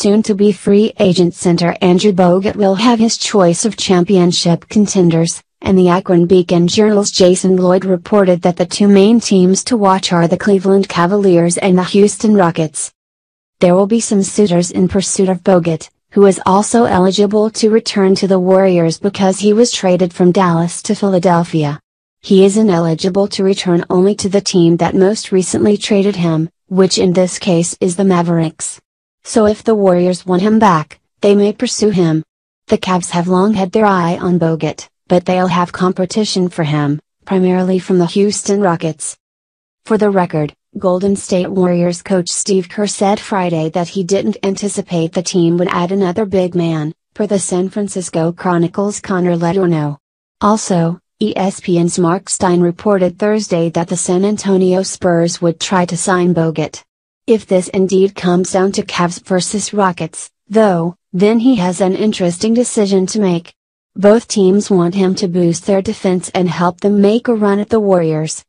soon-to-be free agent center Andrew Bogut will have his choice of championship contenders, and the Akron Beacon-Journal's Jason Lloyd reported that the two main teams to watch are the Cleveland Cavaliers and the Houston Rockets. There will be some suitors in pursuit of Bogut, who is also eligible to return to the Warriors because he was traded from Dallas to Philadelphia. He is ineligible to return only to the team that most recently traded him, which in this case is the Mavericks. So if the Warriors want him back, they may pursue him. The Cavs have long had their eye on Bogut, but they'll have competition for him, primarily from the Houston Rockets. For the record, Golden State Warriors coach Steve Kerr said Friday that he didn't anticipate the team would add another big man, per the San Francisco Chronicle's Connor Letourneau. Also, ESPN's Mark Stein reported Thursday that the San Antonio Spurs would try to sign Bogut. If this indeed comes down to Cavs versus Rockets, though, then he has an interesting decision to make. Both teams want him to boost their defense and help them make a run at the Warriors.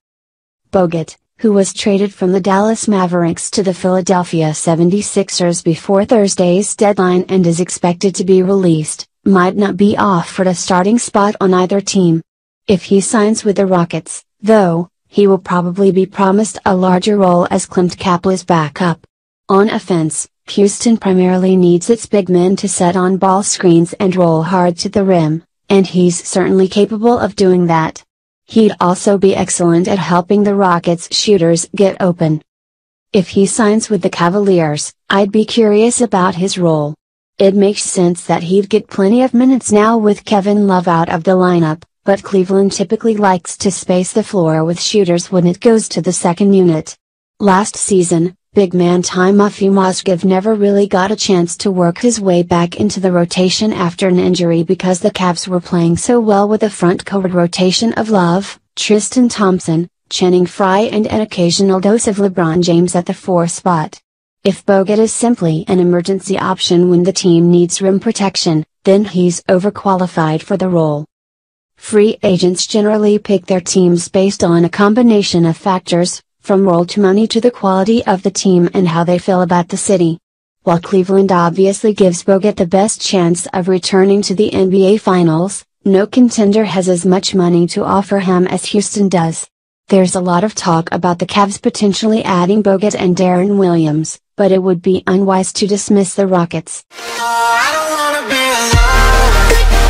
Bogut, who was traded from the Dallas Mavericks to the Philadelphia 76ers before Thursday's deadline and is expected to be released, might not be offered a starting spot on either team. If he signs with the Rockets, though, he will probably be promised a larger role as Clint Capla's backup. On offense, Houston primarily needs its big men to set on-ball screens and roll hard to the rim, and he's certainly capable of doing that. He'd also be excellent at helping the Rockets' shooters get open. If he signs with the Cavaliers, I'd be curious about his role. It makes sense that he'd get plenty of minutes now with Kevin Love out of the lineup, but Cleveland typically likes to space the floor with shooters when it goes to the second unit. Last season, big man Timofey Mozgov never really got a chance to work his way back into the rotation after an injury because the Cavs were playing so well with a front-court rotation of Love, Tristan Thompson, Channing Frye and an occasional dose of LeBron James at the 4 spot. If Bogut is simply an emergency option when the team needs rim protection, then he's overqualified for the role. Free agents generally pick their teams based on a combination of factors, from role to money to the quality of the team and how they feel about the city. While Cleveland obviously gives Bogut the best chance of returning to the NBA Finals, no contender has as much money to offer him as Houston does. There's a lot of talk about the Cavs potentially adding Bogut and Darren Williams, but it would be unwise to dismiss the Rockets. I don't wanna be alone.